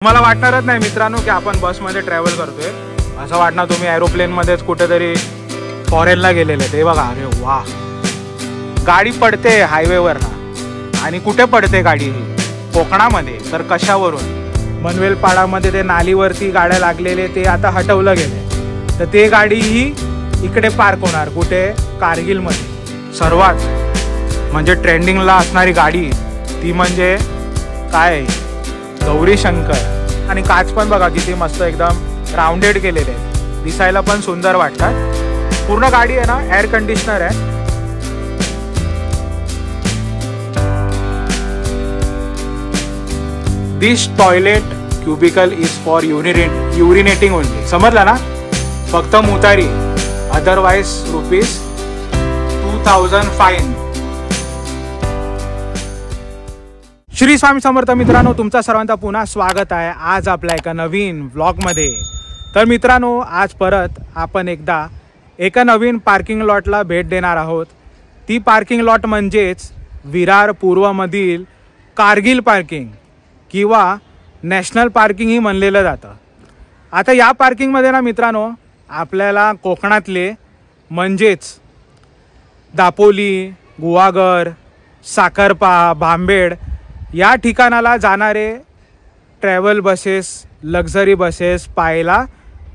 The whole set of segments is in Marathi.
मला वाटणारच नाही मित्रांनो की आपण बसमध्ये ट्रॅव्हल करतोय, असं वाटणार तुम्ही एरोप्लेन मध्येच कुठेतरी फॉरेनला गेलेले. ते बघा, अरे वा, गाडी पडते हायवेवर ना. आणि कुठे पडते गाडी ही? कोकणामध्ये. तर कशावरून? मनवेलपाडामध्ये ते नालीवरती गाड्या लागलेले ते आता हटवलं गेले, तर ते गाडी ही इकडे पार्क होणार. कुठे? कारगिलमध्ये. सर्वात म्हणजे ट्रेंडिंगला असणारी गाडी ती म्हणजे काय? गौरी शंकर. आणि काच पण बघा किती मस्त एकदम राउंडेड केलेले, दिसायला पण सुंदर वाटतात. पूर्ण गाडी आहे ना एअर कंडिशनर आहे. This toilet cubicle is for urinating only. समजलं ना? फक्त मुतारी, अदरवाइज ₹2000 फाईन. श्री स्वामी समर्थ. मित्रांनो, तुमचा सर्वांचा पुन्हा स्वागत आहे आज आपल्या एका नवीन व्लॉगमध्ये. तर मित्रांनो, आज परत आपण एका नवीन पार्किंग लॉटला भेट देणार आहोत. ती पार्किंग लॉट म्हणजेच विरार पूर्वमधील कारगिल पार्किंग किंवा नॅशनल पार्किंग ही म्हणलेलं जातं. आता या पार्किंगमध्ये ना मित्रांनो, आपल्याला कोकणातले म्हणजेच दापोली, गुहागर, साखरपा, भांबेड या ठिकाणाला जाणारे ट्रॅव्हल बसेस, लक्झरी बसेस पाहायला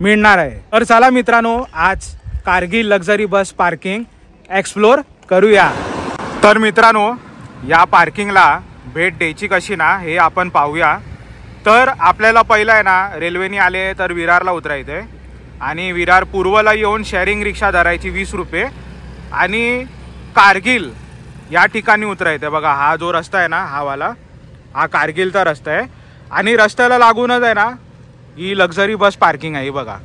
मिळणार आहे. तर चला मित्रांनो, आज कारगिल लक्झरी बस पार्किंग एक्सप्लोर करूया. तर मित्रांनो, या पार्किंगला भेट द्यायची कशी ना हे आपण पाहूया. तर आपल्याला पहिलं आहे ना, रेल्वेने आले तर विरारला उतरायचं आहे आणि विरार पूर्वला येऊन शेअरिंग रिक्षा धरायची ₹20 आणि कारगिल या ठिकाणी उतरायचं. बघा, हा जो रस्ता आहे ना, हा वाला, हा कारगिलचा रस्ता आहे आणि रस्त्याला लागूनच आहे ना ही लक्झरी बस पार्किंग आहे. बघा,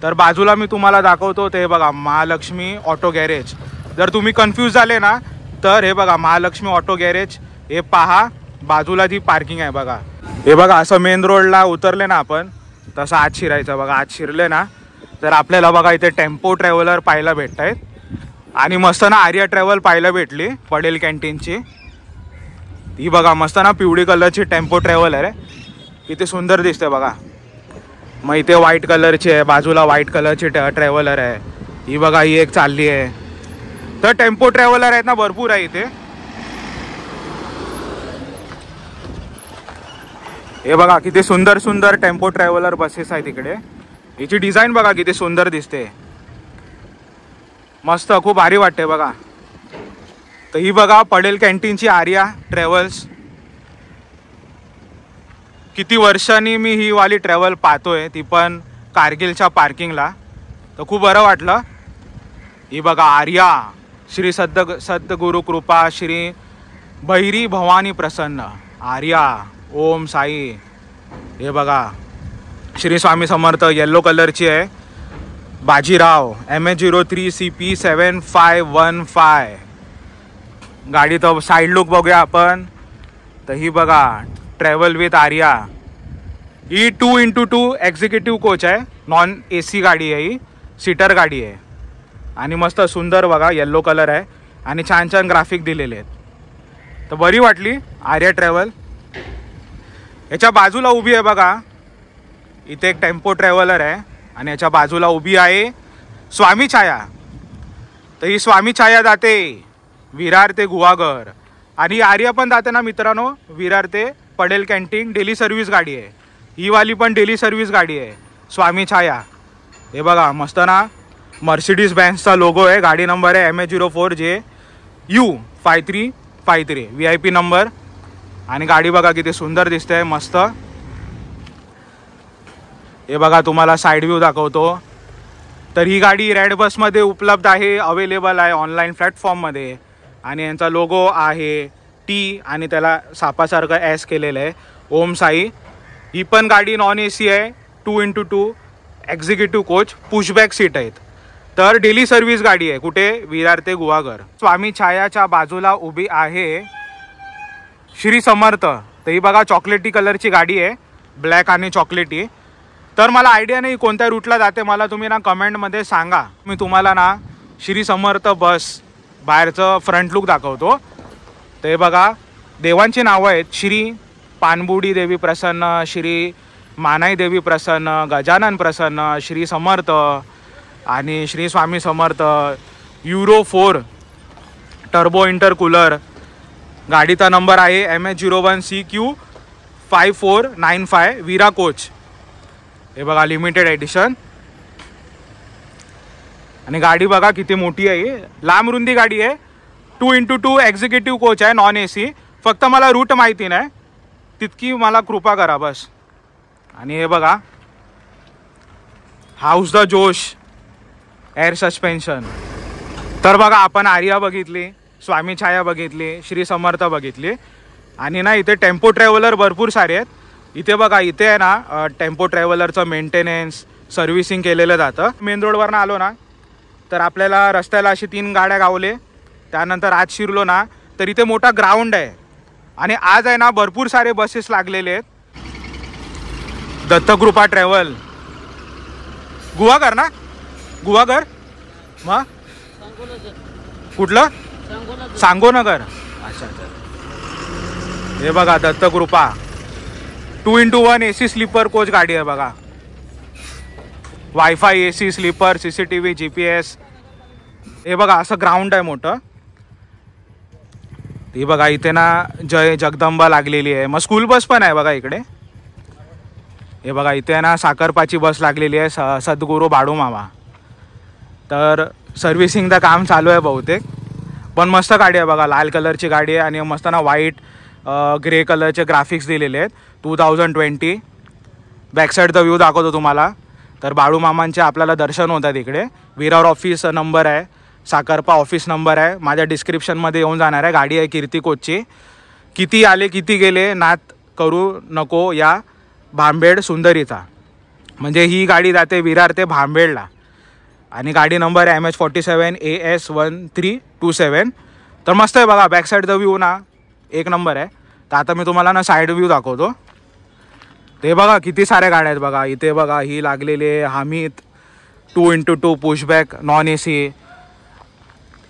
तर बाजूला मी तुम्हाला दाखवतो ते बघा, महालक्ष्मी ऑटो गॅरेज. जर तुम्ही कन्फ्यूज झाले ना तर हे बघा, महालक्ष्मी ऑटो गॅरेज हे पहा, बाजूला जी पार्किंग आहे. बघा, हे बघा, असं मेन रोडला उतरले ना आपण तसं आत शिरायचं. बघा, आत शिरले ना तर आपल्याला बघा इथे टेम्पो ट्रॅव्हलर पाहायला भेटत आहेत आणि मस्त ना आर्या ट्रॅव्हल पाहायला भेटली पडेल कॅन्टीनची. ही बघा मस्त ना पिवळी कलरची टेम्पो ट्रॅव्हलर आहे, किती सुंदर दिसते बघा. मग इथे व्हाईट कलरची आहे, बाजूला व्हाईट कलरची ट्रॅव्हलर आहे. ही बघा, ही एक चालली आहे. तर टेम्पो ट्रॅव्हलर आहेत ना भरपूर आहे इथे. हे बघा किती सुंदर सुंदर टेम्पो ट्रॅव्हलर बसेस आहेत इकडे. हिची डिझाईन बघा किती सुंदर दिसते, मस्त, खूप भारी वाटते बघा. तर ही बघा पडेल कॅन्टीनची आर्या ट्रॅव्हल्स. किती वर्षांनी मी ही वाली ट्रॅव्हल पाहतोय, ती पण कारगिलच्या पार्किंगला. तर खूप बरं वाटलं. ही बघा आर्या, श्री सद्गुरु कृपा श्री भैरी भवानी प्रसन्न आर्या, ओम साई. हे बघा, श्री स्वामी समर्थ येल्लो कलरची आहे. बाजीराव MH03 CP7515 गाडी. तर साईड लुक बघूया आपण. तर ही बघा travel with Arya. He 2x2 executive coach आहे, नॉन AC गाडी आहे, ही सीटर गाडी आहे. आणि मस्त सुंदर बघा येल्लो कलर आहे आणि छान छान ग्राफिक दिलेले आहेत. तर बरी वाटली आर्या ट्रॅव्हल. याच्या बाजूला उभी आहे बघा, इथे एक टेम्पो ट्रॅव्हलर आहे आणि याच्या बाजूला उभी आहे स्वामी छाया. तर ही स्वामी छाया जाते विरार ते गुहागर आणि आर्या पण जाते ना मित्रांनो विरार ते पडेल कॅन्टीन. डेली सर्व्हिस गाडी आहे ही वाली, पण डेली सर्व्हिस गाडी आहे स्वामी छाया. हे बघा मस्त ना, मर्सिडीज बेन्झचा लोगो आहे. गाडी नंबर आहे MH04JU5353 VIP नंबर. आणि गाडी बघा किती सुंदर दिसते, मस्त. हे बघा तुम्हाला साईड व्ह्यू दाखवतो. तर ही गाडी रेड बसमध्ये उपलब्ध आहे, अवेलेबल आहे ऑनलाईन प्लॅटफॉर्ममध्ये. आणि यांचा लोगो आहे T आणि त्याला सापासारखं S केलेलं आहे, ओम साई. ही पण गाडी नॉन AC आहे, 2x2 executive coach, pushback seat आहेत. तर डेली सर्व्हिस गाडी आहे. कुठे? विरार ते गुहागर. स्वामी छायाच्या बाजूला उभी आहे श्री समर्थ. तर ही बघा चॉकलेटी कलरची गाडी आहे, ब्लॅक आणि चॉकलेटी. तर मला आयडिया नाही कोणत्या रूटला जाते, मला तुम्ही ना कमेंटमध्ये सांगा. मी तुम्हाला ना श्री समर्थ बस बाहेरचं फ्रंट लुक दाखवतो. ते बघा देवांची नावं आहेत, श्री पानबुडी देवी प्रसन्न, श्री मानाई देवी प्रसन्न, गजानन प्रसन्न, श्री समर्थ आणि श्री स्वामी समर्थ, युरो 4 टर्बो इंटरकूलर. गाडीचा नंबर आहे MH01CQ5495 वीरा कोच. हे बघा लिमिटेड एडिशन. आणि गाडी बघा किती मोठी आहे, लांब रुंदी गाडी आहे. 2x2 एक्झिक्युटिव्ह कोच आहे, नॉन AC. फक्त मला रूट माहिती नाही, तितकी मला कृपा करा बस. आणि हे बघा हाऊस द जोश एअर सस्पेन्शन. तर बघा आपण आर्या बघितली, स्वामी छाया बघितली, श्री समर्थ बघितली. आणि ना इथे टेम्पो ट्रॅव्हलर भरपूर सारे आहेत. इथे बघा इथे आहे ना टेम्पो ट्रॅव्हलरचं मेंटेनन्स सर्व्हिसिंग केलेलं जातं. मेन रोडवरनं आलो ना तर आपल्याला रस्त्याला अशी 3 गाड्या गावले. त्यानंतर आज शिरलो ना तर इथे मोठा ग्राउंड आहे. आणि आज आहे ना भरपूर सारे बसेस लागलेले आहेत. दत्तकृपा ट्रॅव्हल, गुहागर ना, गुहागर मग कुठलं, सांगोनगर. अच्छा अच्छा. हे बघा Dattakrupa 2x1 AC sleeper coach गाडी आहे बघा. Wifi AC sleeper, CCTV, GPS. हे बघा असं ग्राउंड आहे मोठं. हे बघा इथे ना जय जगदंबा लागलेली आहे. मग स्कूल बस पण आहे बघा इकडे. हे बघा इथे ना साखरपाची बस लागलेली आहे, सद्गुरू बाळू मामा. तर सर्व्हिसिंगचं काम चालू आहे बहुतेक. पण मस्त गाडी आहे बघा, लाल कलरची गाडी आहे आणि मस्त ना व्हाईट ग्रे कलरचे ग्राफिक्स दिलेले आहेत. 2020. बॅकसाईडचा व्ह्यू दाखवतो तुम्हाला. तर बाळू मामांचे आपल्याला दर्शन होतात इकडे. विरार ऑफिस नंबर आहे, साखरपा ऑफिस नंबर आहे, माझ्या डिस्क्रिप्शनमध्ये येऊन जाणार आहे. गाडी आहे कीर्ती कोचची. किती आले किती गेले नात करू नको या भांबेड सुंदरीचा. म्हणजे ही गाडी जाते विरार ते भांबेडला. आणि गाडी नंबर आहे MH47 AS1327. तर मस्त आहे बघा, बॅक साईडचा व्ह्यू ना एक नंबर आहे. तर आता मी तुम्हाला ना साईड व्ह्यू दाखवतो. ते बघा किती साऱ्या गाड्या आहेत बघा. इथे बघा ही लागलेली आहे Hamid 2x2 pushback non AC.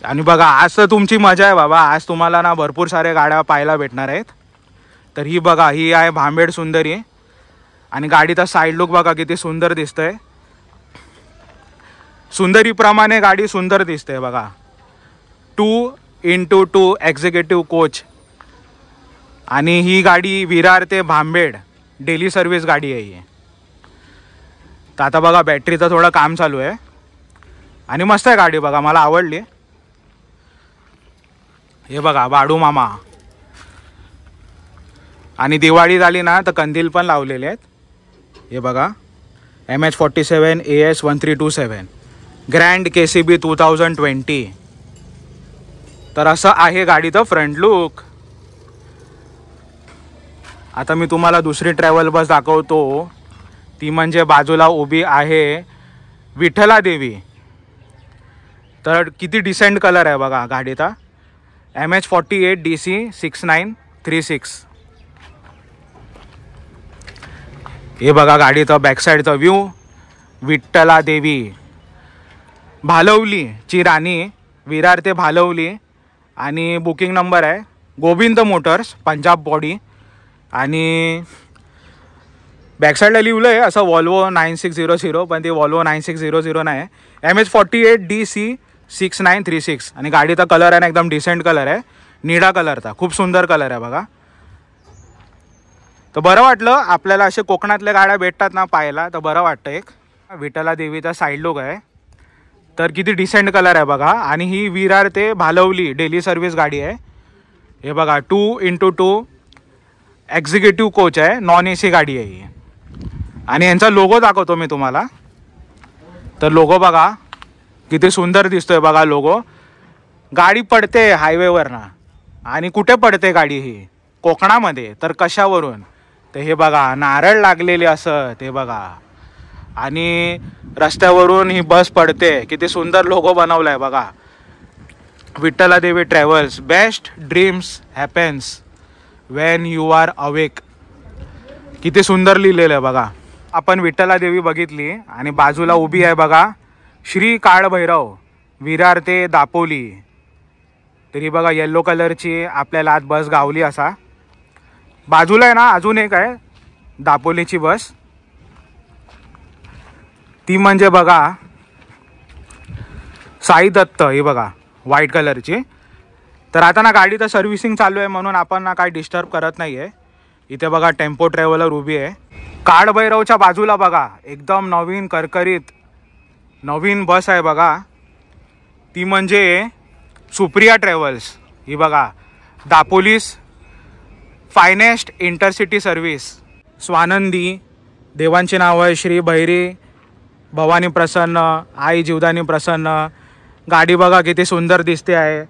आणि बघा आज तर तुमची मजा आहे बाबा, आज तुम्हाला ना भरपूर साऱ्या गाड्या पाहायला भेटणार आहेत. तर ही बघा ही आहे भांबेड सुंदरी. आणि गाडीचा साईड लुक बघा किती सुंदर दिसतंय. सुंदरीप्रमाणे गाडी सुंदर दिसते बघा. 2x2 executive coach. आणि ही गाडी विरार ते भांबेड डेली सर्व्हिस गाडी आहे ही. तर आता बघा बॅटरीचं थोडं काम चालू आहे. आणि मस्त आहे गाडी बघा, मला आवडली. हे बघा बाळू मामा. आणि दिवाळी झाली ना तर कंदील पण लावलेले आहेत. हे बघा MH47 AS1327 ग्रँड KCB 2020. तर असं आहे गाडीचं फ्रंट लुक. आता मी तुम्हाला दुसरी ट्रॅव्हल बस दाखवतो. ती म्हणजे बाजूला उभी आहे विठ्ठला देवी. तर किती डिसेंट कलर आहे बघा गाडीचा. MH48 DC 6936. हे बघा गाडीचा बॅकसाईडचा व्ह्यू. विठ्ठला देवी भालवलीची राणी, विरार ते भालवली. आणि बुकिंग नंबर आहे गोविंद मोटर्स पंजाब बॉडी. आणि बॅकसाईडला लिहिलं आहे असं वॉल्वो 9600, पण ते वॉल्वो 9600 नाही. MH48 DC 6936. आणि गाडीचा कलर आहे ना एकदम डिसेंट कलर आहे, निळा कलरचा. खूप सुंदर कलर आहे बघा. तर बरं वाटलं आपल्याला असे कोकणातल्या गाड्या भेटतात ना पाहायला, तर बरं वाटतं. एक विठ्ठला देवीचा साईड लुक आहे. तर किती डिसेंट कलर आहे बघा. आणि ही विरार ते भालवली डेली सर्व्हिस गाडी आहे. हे बघा 2x2 एक्झिक्युटिव्ह कोच आहे, नॉन AC गाडी आहे ही. आणि यांचा लोगो दाखवतो मी तुम्हाला. तर लोगो बघा किती सुंदर दिसतोय बघा लोगो. गाडी पडते हायवेवरनं. आणि कुठे पडते गाडी ही, कोकणामध्ये. तर कशावरून, तर हे बघा नारळ लागलेले असं ते बघा. आणि रस्त्यावरून ही बस पडते. किती सुंदर लोगो बनवला आहे बघा. Vitthala Devi travels, best dreams happens when you are awake. किती सुंदर लिहिलेलं आहे बघा. आपण विठ्ठला देवी बघितली. आणि बाजूला उभी आहे बघा श्री काळभैरव विरार ते दापोली. तरी बघा येल्लो कलरची आपल्याला आज बस गावली असा. बाजूला आहे ना अजून एक आहे दापोलीची बस, ती म्हणजे बघा साई दत्त, ही बघा व्हाईट कलरची. तर आता ना गाडी तर सर्व्हिसिंग चालू आहे म्हणून आपण ना काय डिस्टर्ब करत नाही आहे. इथे बघा टेम्पो ट्रॅव्हलर उभी आहे. काळभैरवच्या बाजूला बघा एकदम नवीन करकरीत नवीन बस आहे बघा, ती म्हणजे सुप्रिया ट्रॅव्हल्स. ही बघा दापोलीस फायनेस्ट इंटरसिटी सर्व्हिस. स्वानंदी, देवांची नावं आहे श्री भैरी भवानी प्रसन्न, आई जीवदानी प्रसन्न. गाडी बघा किती सुंदर दिसते आहे.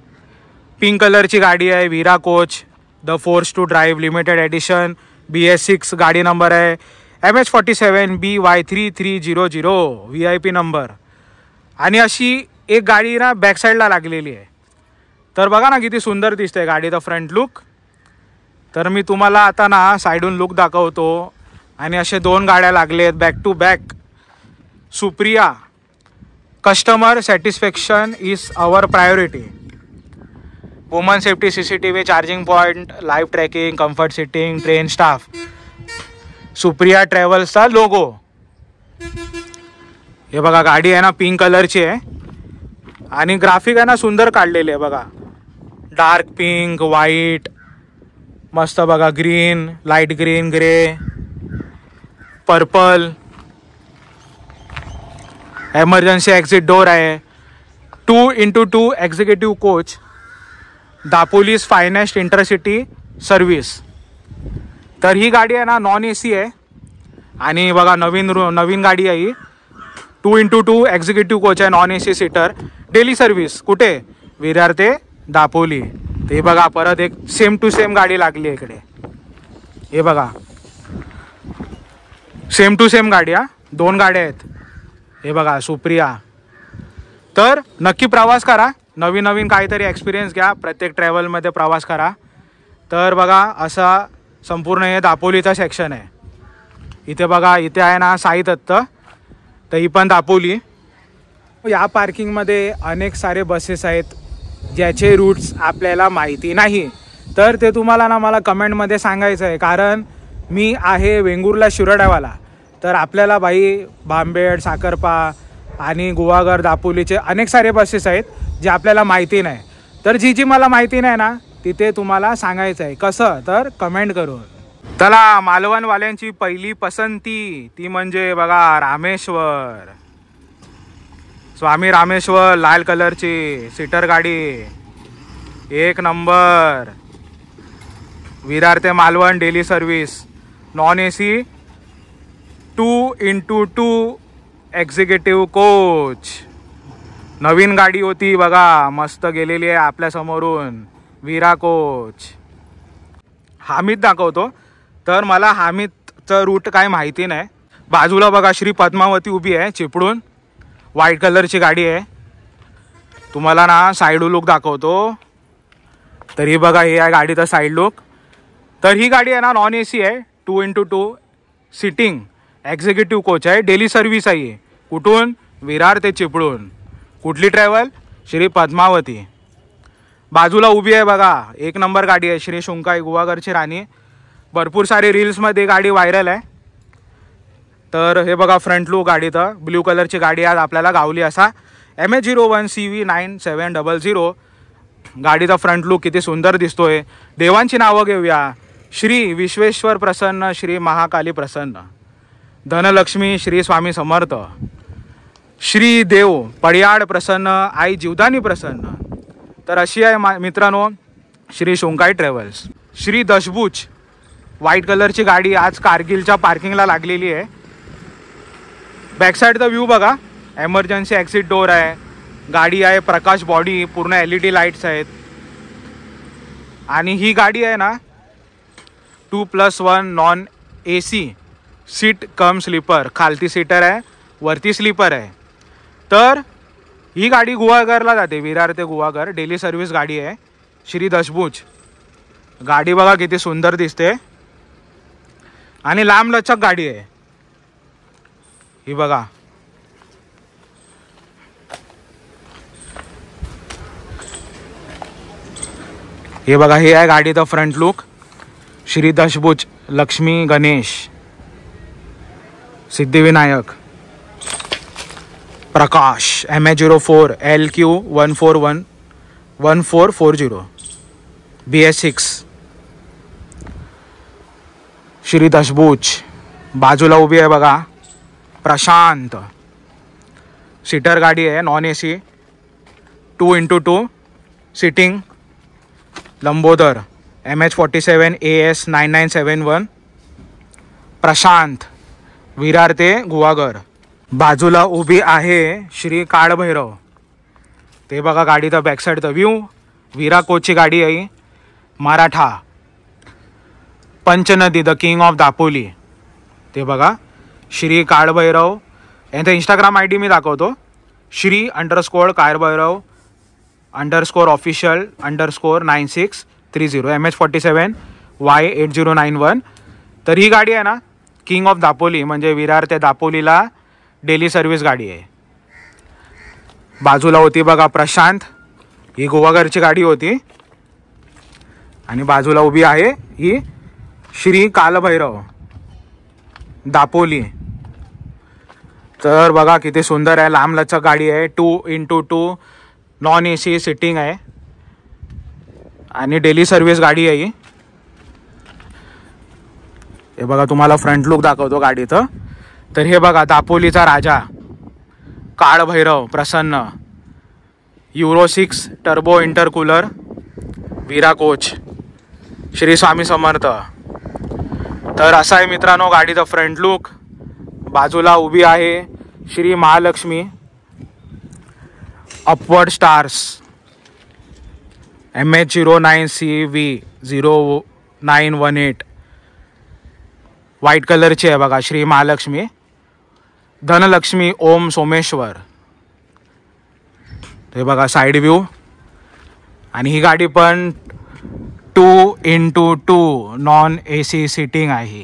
पिंक कलरची गाडी आहे, Veera coach, the force to drive limited edition, BS6 गाडी नंबर आहे, MH47 BY3300 VIP नंबर. आणि अशी एक गाडी ना बॅक साईडला लागलेली आहे. तर बघा ना किती सुंदर दिसते गाडीचा फ्रंट लुक. तर मी तुम्हाला आता ना साईडून लुक दाखवतो. आणि असे 2 गाड्या लागलेत back to back. Supriya, customer satisfaction is our priority. Women safety, CCTV, charging point, live tracking, comfort seating, train staff. Supriya ट्रॅव्हल्सचा लोगो. हे बघा गाडी आहे ना पिंक कलरची आहे आणि ग्राफिक आहे ना सुंदर काढलेले आहे बघा. डार्क पिंक, व्हाईट, मस्त बघा, green, light green, grey, purple. Emergency exit door आहे. 2x2 एक्झिक्युटिव्ह कोच, दापोलीस फायनेस्ट इंटरसिटी सर्व्हिस. तर ही गाडी आहे ना नॉन AC आहे आणि बघा नवीन गाडी आहे ही. 2x2 एक्झिक्युटिव्ह कोच आहे, non AC seater, daily service. कुठे? विरार ते दापोली. ते बघा परत एक सेम टू सेम गाडी लागली आहे इकडे. हे बघा सेम टू सेम गाडी, 2 गाड्या आहेत. हे बघा सुप्रिया. तर नक्की प्रवास करा, नवीन काहीतरी एक्सपिरियन्स घ्या, प्रत्येक ट्रॅव्हलमध्ये प्रवास करा. तर बघा असा संपूर्ण हे दापोलीचा सेक्शन आहे. इथे बघा इथे आहे ना साई दत्त, तर ही पण दापोली. या पार्किंगमध्ये अनेक सारे बसेस आहेत ज्याचे रूट्स आपल्याला माहिती नाही. तर ते तुम्हाला ना मला कमेंटमध्ये सांगायचं आहे, कारण मी आहे वेंगुर्ला शिरोड्यावाला. तर आपल्याला भाई भांबेड, साखरपा आणि गुहागर, दापोलीचे अनेक सारे बसेस आहेत जे आपल्याला माहिती नाही. तर जी मला माहिती नाही ना तिथे तुम्हाला सांगायचं आहे. कसं? तर कमेंट करून. चला, मालवणवाल्यांची पहिली पसंती ती म्हणजे बघा रामेश्वर. स्वामी रामेश्वर लाल कलरची सीटर गाडी, एक नंबर. विरार ते Malvan daily service, non AC, 2x2 executive coach. नवीन गाडी होती बघा, मस्त गेलेली आहे आपल्या समोरून. वीरा कोच. हामिद दाखवतो. तर मला हामिदचं रूट काय माहिती नाही. बाजूला बघा श्री पद्मावती उभी आहे चिपडून, व्हाईट कलरची गाडी आहे. तुम्हाला ना साईड लुक दाखवतो. तर ही बघा हे आहे गाडीचा साईड लुक. तर ही गाडी आहे ना नॉन AC आहे, 2x2 सिटिंग एक्झिक्युटिव्ह कोच आहे, डेली सर्व्हिस आहे. कुठून? विरार ते चिपळूण. कुठली ट्रॅव्हल? श्री पद्मावती. बाजूला उभी आहे बघा, एक नंबर गाडी आहे, श्री शुंकाई गुहागरची राणी. भरपूर सारे रील्समध्ये गाडी व्हायरल आहे. तर हे बघा फ्रंट लुक गाडीचं, ब्ल्यू कलरची गाडी आज आपल्याला गावली असा. MH01 CV9700 गाडीचा फ्रंट लुक किती सुंदर दिसतोय. देवांची नावं घेऊया. श्री विश्वेश्वर प्रसन्न, श्री महाकाली प्रसन्न, धनलक्ष्मी श्री स्वामी समर्थ, श्री देव पडियाड प्रसन्न, आई जीवदानी प्रसन्न. तर अशी आहे मित्रांनो श्री शुंकाई ट्रॅव्हल्स. श्री दशभुज व्हाईट कलरची गाडी आज कारगिलच्या पार्किंगला लागलेली आहे. बॅक साईडचा व्ह्यू बघा, एमर्जन्सी एक्झिट डोर आहे. गाडी आहे प्रकाश बॉडी, पूर्ण LED लाईट्स आहेत. आणि ही गाडी आहे ना 2+1 नॉन AC सीट कम स्लीपर. खालती सीटर आहे, वरती स्लीपर आहे. तर ही गाडी गुहागरला जाते, विरार ते गुहागर डेली सर्व्हिस गाडी आहे. श्री दशभुज गाडी बघा किती सुंदर दिसते आणि लांब लचक गाडी आहे ही बघा. हे बघा हे आहे गाडीचा फ्रंट लुक. श्री दशभुज लक्ष्मी गणेश सिद्धिविनायक प्रकाश MH04 LQ1411440 BS6 श्री दशभुज. बाजूला उभी आहे बघा प्रशांत. सीटर गाडी आहे, non AC 2x2 sitting. Lambodar MH47 AS9971 Prashant Virar ते गुहागर. बाजूला उभी आहे श्री काळभैरव. ते बघा गाडीचा बॅकसाईडचा व्ह्यू. विरा कोचची गाडी आहे. Maratha Panchnadi the king of Dapoli. ते बघा श्री काळभैरव. यांचा इंस्टाग्राम ID मी दाखवतो. Shri _Kalbhairav _official _9630 MH47 Y8091. तर ही गाडी आहे ना किंग ऑफ दापोली, म्हणजे विरार ते दापोलीला डेली सर्व्हिस गाडी आहे. बाजूला होती बघा प्रशांत. ही गोवाघरची गाडी होती. आणि बाजूला उभी आहे ही श्री कालभैरव दापोली. तर बघा किती सुंदर आहे. लांब लचक गाडी आहे. 2x2 नॉन AC सिटिंग आहे आणि डेली सर्व्हिस गाडी आहे ही. हे बघा तुम्हाला फ्रंट लुक दाखवतो गाडीचं. तर हे बघा दापोलीचा राजा काळभैरव प्रसन्न. Euro 6 टर्बो इंटरकूलर विरा कोच. श्री स्वामी समर्थ. तर असा आहे मित्रांनो गाडीचा फ्रंट लुक. बाजूला उभी आहे Shri Mahalakshmi upward stars MH09CV0918 white कलरची आहे बघा श्री महालक्ष्मी. धनलक्ष्मी ओम सोमेश्वर. हे बघा साईड व्ह्यू. आणि ही गाडी पण 2x2 नॉन AC सिटिंग आहे.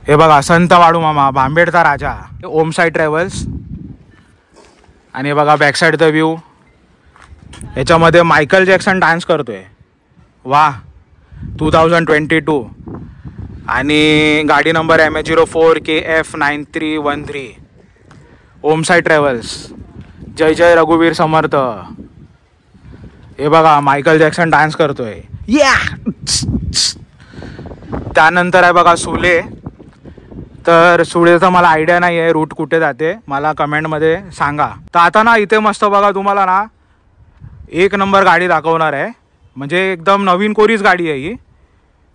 हे बघा संत वाळू मामा भांबेडचा राजा ओम साई ट्रॅव्हल्स. आणि बघा बॅक साईडचा व्ह्यू. याच्यामध्ये मायकल जॅक्सन डान्स करतोय. वा 2022. आणि गाडी नंबर MH04 KF9313 ओम साई ट्रॅव्हल्स. जय जय रघुवीर समर्थ. हे बघा मायकल जॅक्सन डान्स करतोय. या त्यानंतर आहे बघा सुले. तर सुळेचा मला आयडिया नाही आहे रूट कुठे जाते, मला कमेंटमध्ये सांगा. तर आता ना इथे मस्त बघा तुम्हाला ना एक नंबर गाडी दाखवणार आहे. म्हणजे एकदम नवीन कोरीच गाडी आहे ही.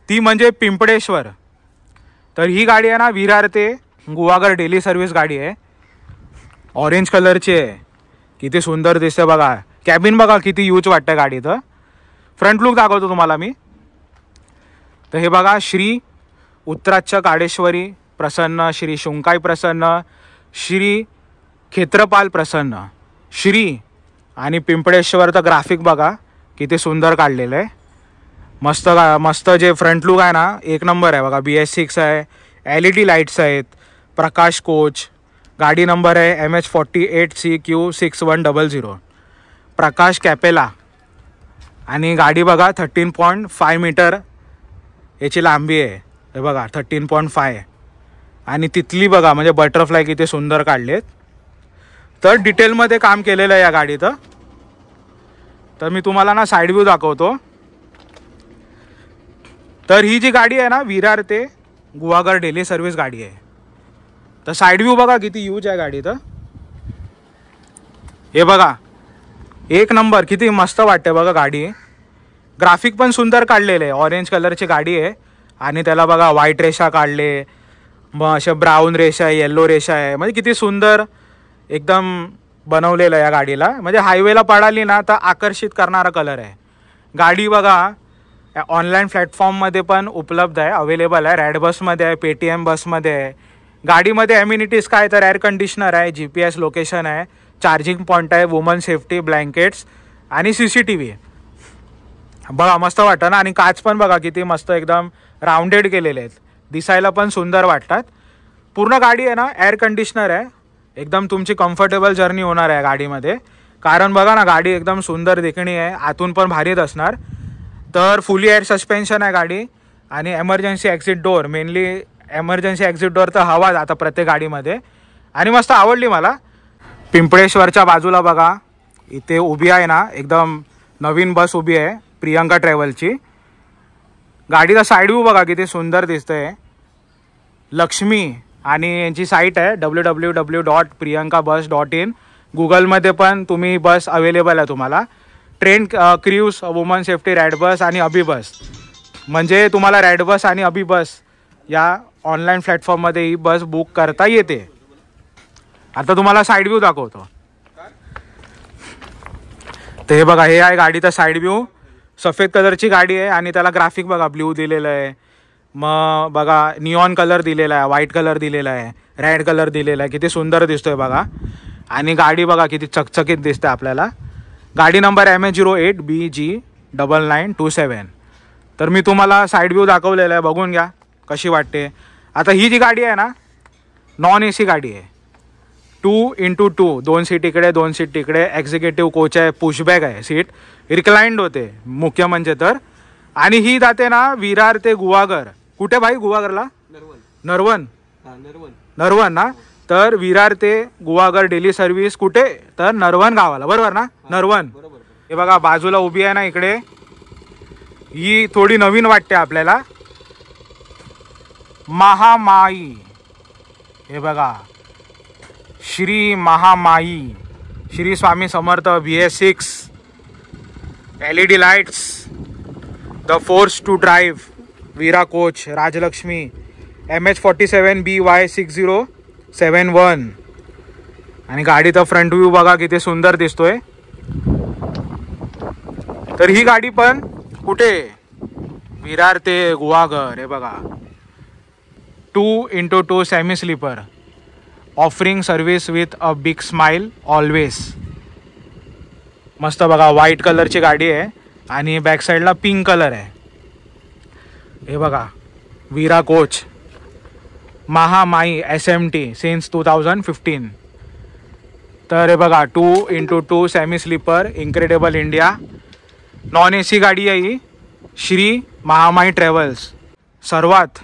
ती म्हणजे पिंपळेश्वर. तर ही गाडी आहे ना विरार ते गुहागर डेली सर्व्हिस गाडी आहे. ऑरेंज कलरची आहे. किती सुंदर दिसते बघा. कॅबिन बघा किती यूज वाटतं गाडीचं. फ्रंट लुक दाखवतो तुम्हाला मी. तर हे बघा श्री उत्तराच्च काळेश्वरी प्रसन्न, श्री शुंकाई प्रसन्न, श्री क्षेत्रपाल प्रसन्न, श्री. आणि पिंपळेश्वरचं ग्राफिक बघा किती सुंदर काढलेलं आहे. मस्त मस्त जे फ्रंट लुक आहे ना एक नंबर आहे बघा. BS6 आहे. LED लाईट्स आहेत. प्रकाश कोच. गाडी नंबर आहे MH48 CQ6100 प्रकाश कॅपेला. आणि गाडी बघा 13.5 मीटर याची लांबी आहे. हे बघा 13.5. आणि तिथली बघा म्हणजे बटरफ्लाय किती सुंदर काढलेत. तर डिटेलमध्ये काम केलेलं आहे या गाडीचं. तर मी तुम्हाला ना साईड व्ह्यू दाखवतो. तर ही जी गाडी आहे ना विरार ते गुहागर डेली सर्व्हिस गाडी आहे. तर साईड व्ह्यू बघा किती यूज आहे गाडीचं. हे बघा एक नंबर किती मस्त वाटते बघा गाडी. ग्राफिक पण सुंदर काढलेले आहे. ऑरेंज कलरची गाडी आहे. आणि त्याला बघा व्हाईट रेषा काढले, मग अशा ब्राऊन रेषा आहे, येल्लो रेषा आहे. म्हणजे किती सुंदर एकदम बनवलेलं आहे या गाडीला. म्हणजे हायवेला पडाली ना तर आकर्षित करणारा कलर आहे. गाडी बघा ऑनलाईन प्लॅटफॉर्ममध्ये पण उपलब्ध आहे, अवेलेबल आहे. रॅड बसमध्ये आहे, पेटीएम बसमध्ये आहे. गाडीमध्ये ॲम्युनिटीज काय तर एअर कंडिशनर आहे, GPS लोकेशन आहे, चार्जिंग पॉईंट आहे, वुमन सेफ्टी ब्लँकेट्स आणि CCTV. बघा मस्त वाटतं ना. आणि काच पण बघा किती मस्त एकदम राऊंडेड केलेले आहेत. दिसायला पण सुंदर वाटतात. पूर्ण गाडी आहे ना एअर कंडिशनर आहे. एकदम तुमची कम्फर्टेबल जर्नी होणार आहे गाडीमध्ये. कारण बघा ना गाडी एकदम सुंदर देखणी आहे. आतून पण भारीच असणार. तर फुली एअर सस्पेन्शन आहे गाडी आणि emergency exit door, mainly emergency exit door तर हवाच आता प्रत्येक गाडीमध्ये. आणि मस्त आवडली मला. पिंपळेश्वरच्या बाजूला बघा इथे उभी आहे ना, एकदम नवीन बस उभी आहे प्रियंका ट्रॅव्हलची. गाडीचा साईड व्ह्यू बघा किती सुंदर दिसतंय. लक्ष्मी आणि यांची साईट आहे www.priyankabus.in. गुगलमध्ये पण तुम्ही बस अवेलेबल आहे तुम्हाला. Train, cruise, women safety, redBus आणि अभी बस, म्हणजे तुम्हाला रॅड बस आणि अभी बस या ऑनलाईन प्लॅटफॉर्ममध्ये ही बस बुक करता येते. आता तुम्हाला साईड व्ह्यू दाखवतो. तर हे बघा, हे आहे गाडीचा साईड व्ह्यू. सफेद कलरची गाडी आहे आणि त्याला ग्राफिक बघा ब्ल्यू दिलेलं आहे. मग बघा निऑन कलर दिलेला आहे, व्हाईट कलर दिलेला आहे, रेड कलर दिलेला आहे. किती सुंदर दिसतोय बघा. आणि गाडी बघा किती चकचकीत दिसते आपल्याला. गाडी नंबर MH08BG9927. तर मी तुम्हाला साईड व्ह्यू दाखवलेला आहे, बघून घ्या कशी वाटते. आता ही जी गाडी आहे ना, नॉन AC गाडी आहे. 2x2, 2 सीट इकडे 2 सीट तिकडे. एक्झिक्युटिव्ह कोच आहे, पुशबॅक आहे, सीट रिक्लाइंड होते मुख्य म्हणजे तर. आणि ही जाते ना विरार ते गुहागर. कुठे भाई गुहागरला? नरवण ना. तर विरार ते गुहागर डेली सर्व्हिस कुठे? तर नरवण गावाला, बरोबर ना? नरवण. हे बघा बाजूला उभी आहे ना इकडे, ही थोडी नवीन वाटते आपल्याला, महामाई. हे बघा Shri Mahamai, Shri Swami Samarth BS6, LED lights, the force to drive, Veera coach, Rajlakshmi, MH47BY6071. आणि गाडीचा फ्रंट व्ह्यू बघा किती सुंदर दिसतोय. तर ही गाडी पण कुठे? विरार ते गुहागर. हे बघा 2x2 semi sleeper, offering service with a big smile always. मस्त बघा व्हाईट कलरची गाडी आहे आणि बॅक साईडला पिंक कलर आहे. हे बघा Veera coach, Mahamai SMT since 2015. तर हे बघा 2x2 semi sleeper, incredible India, non AC गाडी आहे ही. श्री महामाई ट्रॅव्हल्स. सर्वात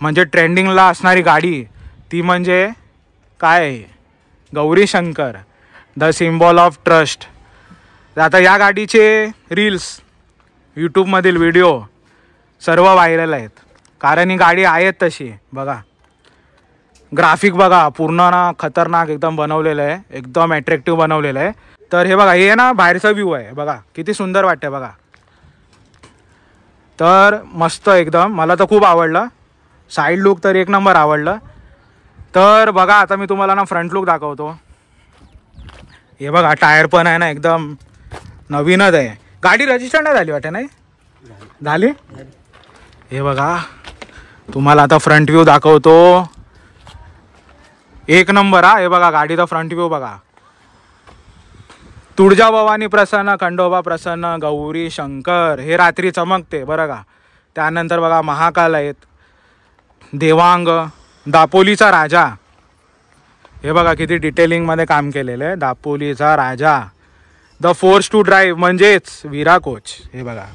म्हणजे ट्रेंडिंगला असणारी गाडी ती म्हणजे काय आहे? Gauri Shankar, the symbol of trust. आता या गाडीचे रील्स, यूट्यूबमधील व्हिडिओ सर्व व्हायरल आहेत, कारण ही गाडी आहेत तशी. बघा ग्राफिक बघा पूर्ण ना खतरनाक एकदम बनवलेलं आहे, एकदम अट्रॅक्टिव्ह बनवलेलं आहे. तर हे बघा, हे ना बाहेरचा व्ह्यू आहे बघा किती सुंदर वाटते बघा. तर मस्त एकदम, मला तर खूप आवडलं. साईड लुक तर एक नंबर आवडलं. तर बघा आता मी तुम्हाला ना फ्रंट लुक दाखवतो. हे बघा टायर पण आहे ना एकदम नवीनच आहे. गाडी रजिस्टर नाही झाली वाटते, नाही झाली? हे बघा तुम्हाला आता फ्रंट व्ह्यू दाखवतो, एक नंबर हा. हे बघा गाडीचा फ्रंट व्ह्यू बघा. तुळजा भवानी प्रसन्न, खंडोबा प्रसन्न, गौरी शंकर हे रात्री चमकते बरं का. त्यानंतर बघा महाकाल आहेत, देवांग, दापोलीचा राजा. हे बघा किती डिटेलिंगमध्ये काम केलेलं आहे. दापोलीचा राजा, द फोर्स टू ड्राईव्ह म्हणजेच वीरा कोच. हे बघा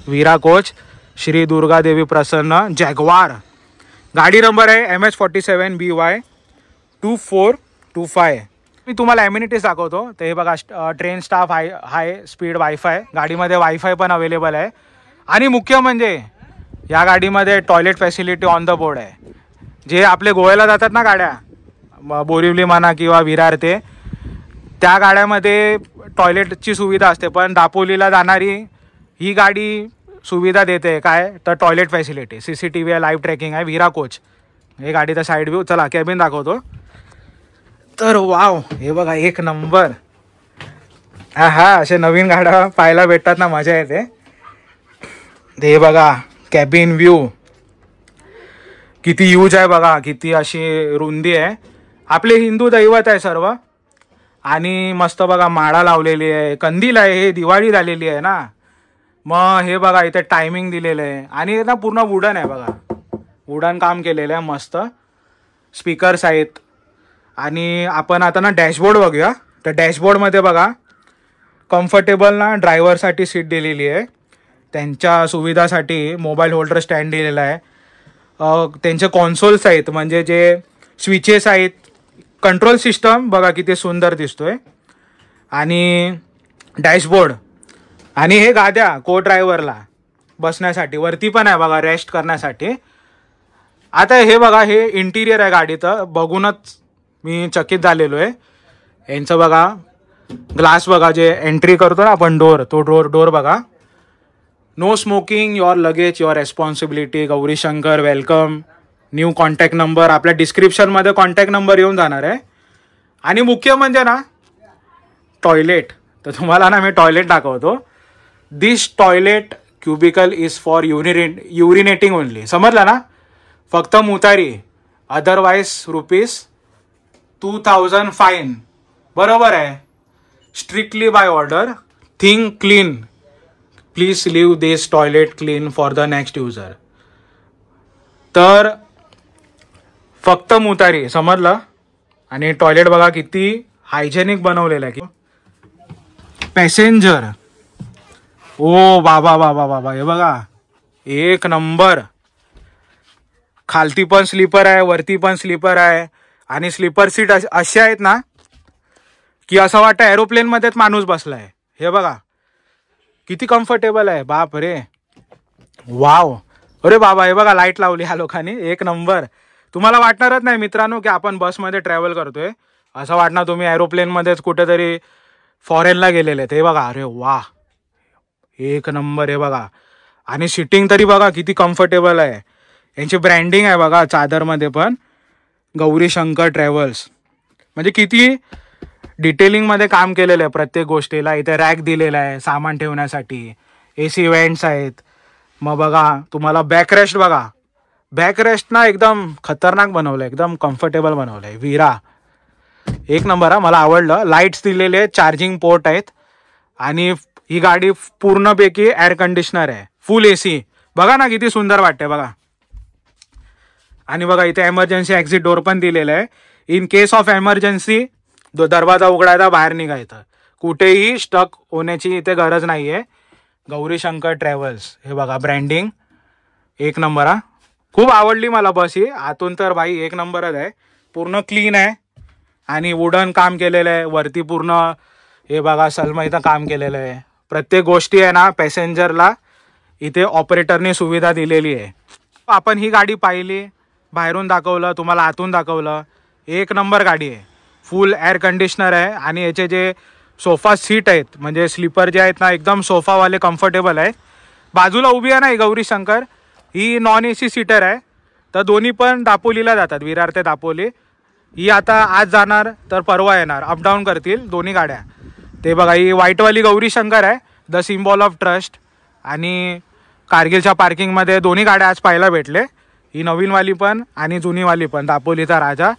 वीरा कोच, श्री दुर्गादेवी प्रसन्न, जॅग्वार. गाडी नंबर आहे MH47BY2425. मी तुम्हाला ॲम्युनिटीज दाखवतो. तर हे बघा train staff, high speed wifi. गाडीमध्ये वायफाय पण अवेलेबल आहे. आणि मुख्य म्हणजे या गाडीमध्ये toilet facility on the board आहे. जे आपले गोव्याला जातात ना गाड्या, बोरिवली म्हणा किंवा विरार ते, त्या गाड्यामध्ये टॉयलेटची सुविधा असते. पण दापोलीला जाणारी ही गाडी सुविधा देते काय, तर टॉयलेट फॅसिलिटी, CCTV आहे, लाईव्ह ट्रॅकिंग आहे. वीरा कोच. हे गाडीचा साईड व्ह्यू. चला कॅबिन दाखवतो. तर वाव, हे बघा एक नंबर. हा असे नवीन गाड्या पाहायला भेटतात ना, मजा येते. हे बघा कॅबिन व्ह्यू किती यूज आहे बघा, किती अशी रुंदी आहे. आपले हिंदू दैवत आहे सर्व. आणि मस्त बघा माळा लावलेली आहे, कंदील आहे. हे दिवाळी झालेली आहे ना. मग हे बघा इथे टायमिंग दिलेलं आहे. आणि ना पूर्ण वुडन आहे बघा, वुडन काम केलेलं आहे मस्त. स्पीकर्स आहेत. आणि आपण आता ना डॅशबोर्ड बघूया. तर डॅशबोर्डमध्ये बघा कम्फर्टेबल ना ड्रायव्हरसाठी सीट दिलेली आहे. त्यांच्या सुविधासाठी मोबाईल होल्डर स्टँड दिलेला आहे. त्यांचे कॉन्सोल्स आहेत, म्हणजे जे स्विचेस आहेत, कंट्रोल सिस्टम बघा किती सुंदर दिसतोय. आणि डॅशबोर्ड आणि हे गाद्या को ड्रायव्हरला बसण्यासाठी, वरती पण आहे बघा रेस्ट करण्यासाठी. आता हे बघा, हे इंटिरियर आहे गाडीचं, बघूनच मी चकित झालेलो आहे. यांचं बघा ग्लास बघा, जे एंट्री करतो ना आपण डोर, तो डोर बघा. No smoking, your luggage your responsibility. Gauri Shankar welcome. New contact number आपल्या डिस्क्रिप्शनमध्ये कॉन्टॅक्ट नंबर येऊन जाणार आहे. आणि मुख्य म्हणजे ना टॉयलेट, तर तुम्हाला ना मी टॉयलेट दाखवतो. This toilet cubicle is for urinating only. समजलं ना, फक्त मुतारी, अदरवाईज ₹2000 फाईन. बरोबर आहे. Strictly by order. Think clean. Please leave this toilet clean for the next user. तर फक्त मुतारी, समजलं. आणि टॉयलेट बघा किती हायजेनिक बनवलेलं आहे. पॅसेंजर, ओ बाबा बाबा बाबा, हे बघा एक नंबर. खालती पण स्लीपर आहे, वरती पण स्लीपर आहे. आणि स्लीपर सीट अशी आहेत ना की असं वाटतं एरोप्लेनमध्येच माणूस बसलाय. हे बघा किती कम्फर्टेबल आहे. बाप रे, वाव. अरे बाबा, हे बघा लाईट लावली ह्या लोकांनी, एक नंबर. तुम्हाला वाटणारच नाही मित्रांनो की आपण बसमध्ये ट्रॅव्हल करतोय. असं वाटणार तुम्ही एरोप्लेनमध्येच कुठेतरी फॉरेनला गेलेले. ते बघा, अरे वा, एक नंबर. हे बघा, आणि सिटिंग तरी बघा किती कम्फर्टेबल आहे. यांची ब्रँडिंग आहे बघा चादरमध्ये पण, गौरी शंकर ट्रॅव्हल्स. म्हणजे किती डिटेलिंगमध्ये काम केलेलं आहे प्रत्येक गोष्टीला. इथे रॅक दिलेला आहे सामान ठेवण्यासाठी. AC व्हेंट्स आहेत. मग बघा तुम्हाला बॅकरेस्ट बघा, बॅकरेस्ट ना एकदम खतरनाक बनवलं आहे, एकदम कम्फर्टेबल बनवलं आहे. विरा एक नंबर हा, मला आवडलं. लाईट्स दिलेले आहेत, चार्जिंग पोर्ट आहेत. आणि ही गाडी पूर्णपैकी एअर कंडिशनर आहे, फुल AC. बघा ना किती सुंदर वाटते बघा. आणि बघा इथे एमर्जन्सी एक्झिट डोर पण दिलेलं आहे. इन केस ऑफ एमर्जन्सी दरवाजा उघडायचा, बाहेर निघायचं, कुठेही स्टक होण्याची इथे गरज नाही आहे. गौरी शंकर ट्रॅव्हल्स. हे बघा ब्रँडिंग एक नंबर हा. खूप आवडली मला बस ही. आतून तर भाई एक नंबरच आहे. पूर्ण क्लीन आहे आणि वुडन काम केलेलं आहे. वरती पूर्ण हे बघा सलमईचं काम केलेलं आहे. प्रत्येक गोष्टी आहे ना पॅसेंजरला इथे ऑपरेटरने सुविधा दिलेली आहे. आपण ही गाडी पाहिली, बाहेरून दाखवलं, तुम्हाला आतून दाखवलं. एक नंबर गाडी आहे. फुल एअर कंडिशनर आहे. आणि याचे जे सोफा सीट आहेत, म्हणजे स्लीपर जे आहेत ना, एकदम सोफावाले कम्फर्टेबल आहेत. बाजूला उभी आहे ना ही गौरी शंकर, ही नॉन AC सीटर आहे. तर दोन्ही पण दापोलीला जातात, विरार ते दापोली. ही आता आज जाणार तर परवा येणार, अपडाऊन करतील दोन्ही गाड्या. ते बघा, ही व्हाईटवाली गौरी शंकर आहे, द सिम्बॉल ऑफ ट्रस्ट. आणि कारगिलच्या पार्किंगमध्ये दोन्ही गाड्या आज पाहायला भेटले. ही नवीनवाली पण आणि जुनीवाली पण. दापोलीचा राजा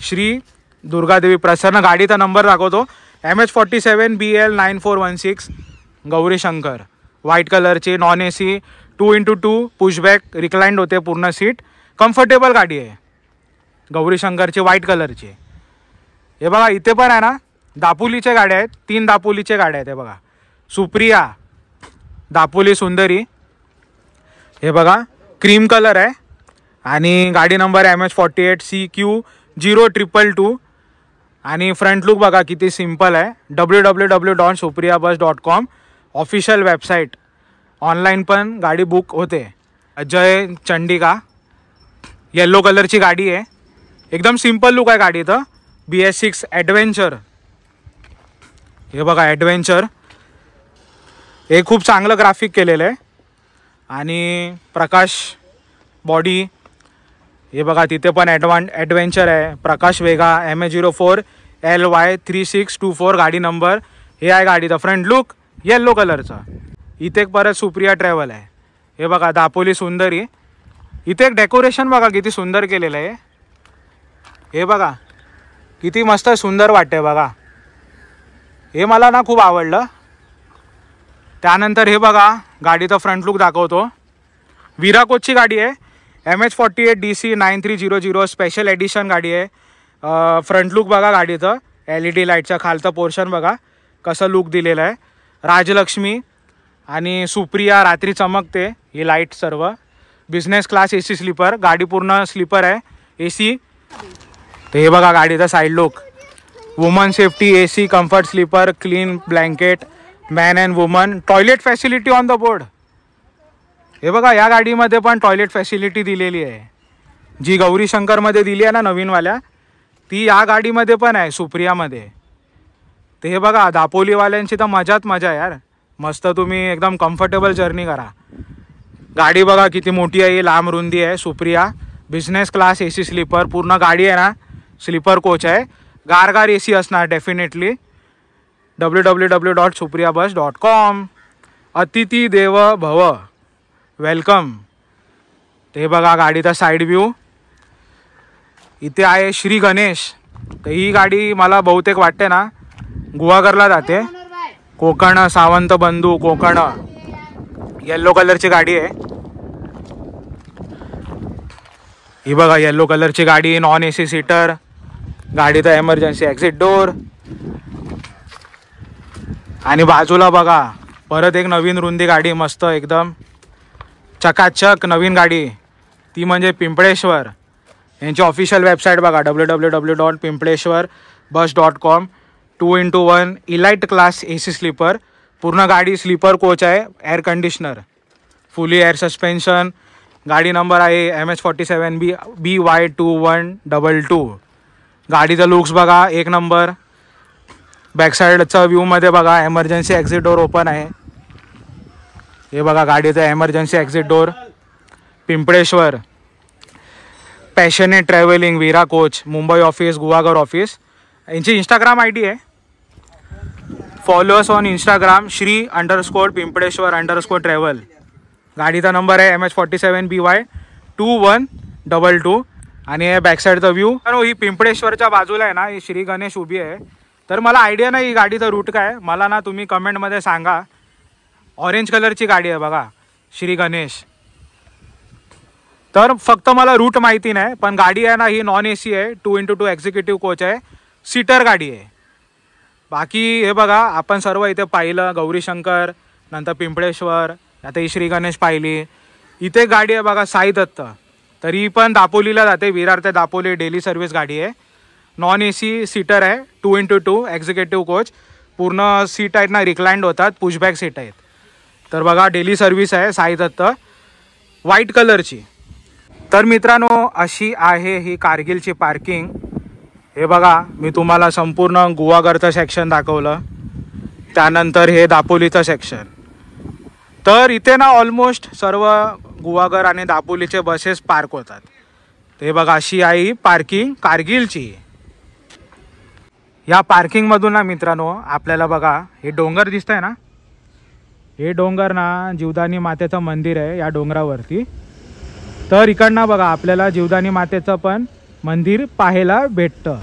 श्री दुर्गादेवी प्रसन्न. गाडीचा नंबर दाखवतो, MH47 BL 9416 Gauri Shankar. White कलरची, non AC, 2x2 pushback, reclined होते पूर्ण सीट. कम्फर्टेबल गाडी आहे गौरी शंकरची, व्हाईट कलरची. हे बघा इथे पण आहे ना दापोलीच्या गाड्या आहेत, 3 दापोलीच्या गाड्या आहेत. हे बघा सुप्रिया, दापोली सुंदरी. हे बघा क्रीम कलर आहे. आणि गाडी नंबर MH48 CQ0222. आणि फ्रंट लुक बघा किती सिम्पल आहे. www.supriyabus.com official website. ऑनलाईन पण गाडी बुक होते. अजय चंडिका, येल्लो कलरची गाडी आहे. एकदम सिम्पल लुक आहे गाडीचं. BS6 adventure. हे बघा ॲडव्हेंचर, हे खूप चांगलं ग्राफिक केलेलं आहे. आणि प्रकाश बॉडी. हे बघा तिथे पण ॲडव्हेंचर आहे. प्रकाश वेगा, MH04 LY3624 गाडी नंबर. हे आहे गाडीचं फ्रंट लुक येल्लो कलरचं. इथे परत सुप्रिया ट्रॅव्हल आहे. हे बघा दापोली सुंदरी. इथे एक डेकोरेशन बघा किती सुंदर केलेलं आहे. हे बघा किती मस्त सुंदर वाटते बघा. हे मला ना खूप आवडलं. त्यानंतर हे बघा गाडीचं फ्रंट लुक दाखवतो. विराकोची गाडी आहे, MH48 DC 9300 स्पेशल एडिशन गाडी आहे. फ्रंट लुक बघा गाडीचं, LED लाईटचा खालचा पोर्शन बघा कसं लुक दिलेलं आहे. राजलक्ष्मी. आणि सुप्रिया रात्री चमकते ही लाईट सर्व. बिझनेस क्लास AC स्लीपर, गाडी पूर्ण स्लीपर आहे AC. तर हे बघा गाडीचा side look. Woman safety AC comfort sleeper, clean blanket, man and woman, toilet facility on the board. हे बघा या गाडीमध्ये पण टॉयलेट फॅसिलिटी दिलेली आहे. जी गौरी शंकरमध्ये दिली आहे ना नवीनवाल्या, ती या गाडीमध्ये पण आहे सुप्रियामध्ये. ते हे बघा दापोलीवाल्यांची तर मजाच मजा यार. मस्त तुम्ही एकदम कम्फर्टेबल जर्नी करा. गाडी बघा किती मोठी आहे, लांब रुंदी आहे. Supriya business class AC sleeper, पूर्ण गाडी आहे ना स्लीपर कोच आहे. गारगार AC असणार डेफिनेटली. www.supriyabus.com. अतिथी देव भव, वेलकम. ते बघा गाडीचा साईड व्ह्यू. इथे आहे श्री गणेश. तर ही गाडी मला बहुतेक वाटते ना गुहागरला जाते. कोकण सावंत बंधू कोकण, येल्लो कलरची गाडी आहे ही बघा. येल्लो कलरची गाडी, नॉन AC सीटर. गाडीचा एमर्जन्सी एक्झिट डोर. आणि बाजूला बघा परत एक नवीन रुंदी गाडी, मस्त एकदम चकाचक नवीन गाडी. ती म्हणजे पिंपळेश्वर. यांची ऑफिशियल वेबसाईट बघा www.pimpleshwarbus.com. 2x1 elite class AC sleeper. पूर्ण गाडी स्लीपर कोच आहे, air conditioner, fully air suspension. गाडी नंबर आहे MH47BY2122. गाडीचा लुक्स बघा एक नंबर. बॅकसाईडचा व्ह्यूमध्ये बघा एमर्जन्सी एक्झिट डोर ओपन आहे. हे बघा गाडीचा emergency exit door. Pimpaleshwar passionate travelling, विरा coach, Mumbai office, Guhagar office. यांची इंस्टाग्राम ID आहे. Followers on Instagram श्री_पिंपळेश्वर_ट्रॅव्हल. गाडीचा नंबर आहे MH47BY2122. आणि बॅकसाईडचा व्ह्यू. ही पिंपळेश्वरच्या बाजूला आहे ना ही श्री गणेश उभी आहे. तर मला आयडिया नाही ही गाडीचा रूट काय, मला ना तुम्ही कमेंटमध्ये सांगा. ऑरेंज कलरची गाडी आहे बघा श्री गणेश. तर फक्त मला रूट माहिती नाही, पण गाडी आहे ना ही नॉन AC आहे, 2x2 एक्झिक्युटिव्ह कोच आहे, सीटर गाडी आहे. बाकी हे बघा आपण सर्व इथे पाहिलं, गौरीशंकर, नंतर पिंपळेश्वर, आता ही श्री गणेश पाहिली. इथे गाडी आहे बघा साई दत्त. तरी पण दापोलीला जाते, विरार ते दापोली डेली सर्व्हिस गाडी आहे. नॉन AC सीटर आहे, 2x2 एक्झिक्युटिव्ह कोच. पूर्ण सीट आहेत ना रिक्लाइंड होतात, पुशबॅक सीट आहेत. तर बघा डेली सर्व्हिस आहे साई दत्त, व्हाईट कलरची. तर मित्रांनो अशी आहे ही कारगिलची पार्किंग. हे बघा मी तुम्हाला संपूर्ण गुहागरचं सेक्शन दाखवलं, त्यानंतर हे दापोलीचं सेक्शन. तर इथे ना ऑलमोस्ट सर्व गुहागर आणि दापोलीचे बसेस पार्क होतात. ते बघा अशी आहे पार्किंग कारगिलची. या पार्किंगमधून ना मित्रांनो आपल्याला बघा हे डोंगर दिसत आहे ना, हे डोंगर ना जीवदानी मातेचं मंदिर आहे या डोंगरावरती. तर इकडनं बघा आपल्याला जीवदानी मातेचं पण मंदिर पाहायला भेटतं.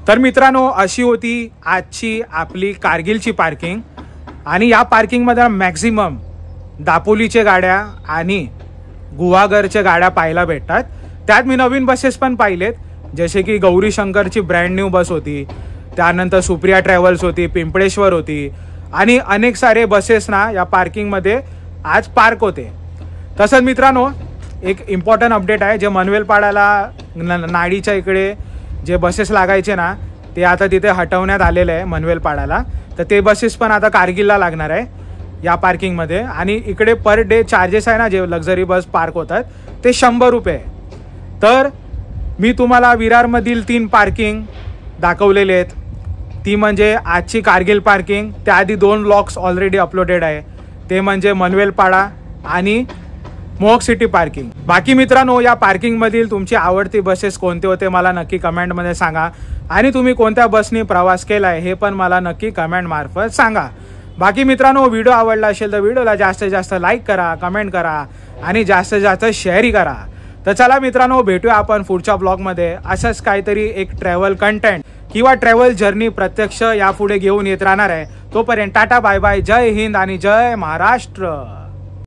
तर मित्रांनो अशी होती आजची आपली कारगिलची पार्किंग. आणि या पार्किंगमध्ये मॅक्झिमम दापोलीचे गाड्या आणि गुहागरच्या गाड्या पाहायला भेटतात. त्यात मी नवीन बसेस पण पाहिलेत, जसे की गौरी शंकरची ब्रँड न्यू बस होती, त्यानंतर सुप्रिया ट्रॅव्हल्स होती, पिंपळेश्वर होती आणि अनेक सारे बसेस ना या पार्किंगमध्ये आज पार्क होते. तसंच मित्रांनो एक इम्पॉर्टंट अपडेट आहे, जे मनवेलपाड्याला नाडीच्या इकडे जे बसेस लागायचे ना ते आता तिथे हटवण्यात आलेले आहे मनवेलपाड्याला. तर ते बसेस पण आता कारगिलला लागणार आहे या पार्किंगमध्ये. आणि इकडे पर डे चार्जेस आहे ना जे लक्झरी बस पार्क होतात ते 100 रुपये. तर मी तुम्हाला विरारमधील 3 पार्किंग दाखवलेले आहेत. ती म्हणजे आजची कारगिल पार्किंग, त्याआधी 2 व्लॉग्स ऑलरेडी अपलोडेड आहे, ते म्हणजे मनवेलपाडा आणि मोहक सिटी पार्किंग. बाकी मित्रांनो या पार्किंगमधील तुमची आवडती बसेस कोणते होते मला नक्की कमेंटमध्ये सांगा. आणि तुम्ही कोणत्या बसनी प्रवास केला आहे हे पण मला नक्की कमेंट मार्फत सांगा. बाकी मित्रांनो व्हिडिओ आवडला असेल तर व्हिडिओला जास्तीत जास्त लाईक करा, कमेंट करा आणि जास्तीत जास्त शेअरही करा. तर चला मित्रांनो भेटूया आपण पुढच्या ब्लॉगमध्ये असंच काहीतरी एक ट्रॅव्हल कंटेंट किंवा ट्रॅव्हल जर्नी प्रत्यक्ष यापुढे घेऊन येत राहणार आहे. तोपर्यंत टाटा बाय बाय, जय हिंद आणि जय महाराष्ट्र.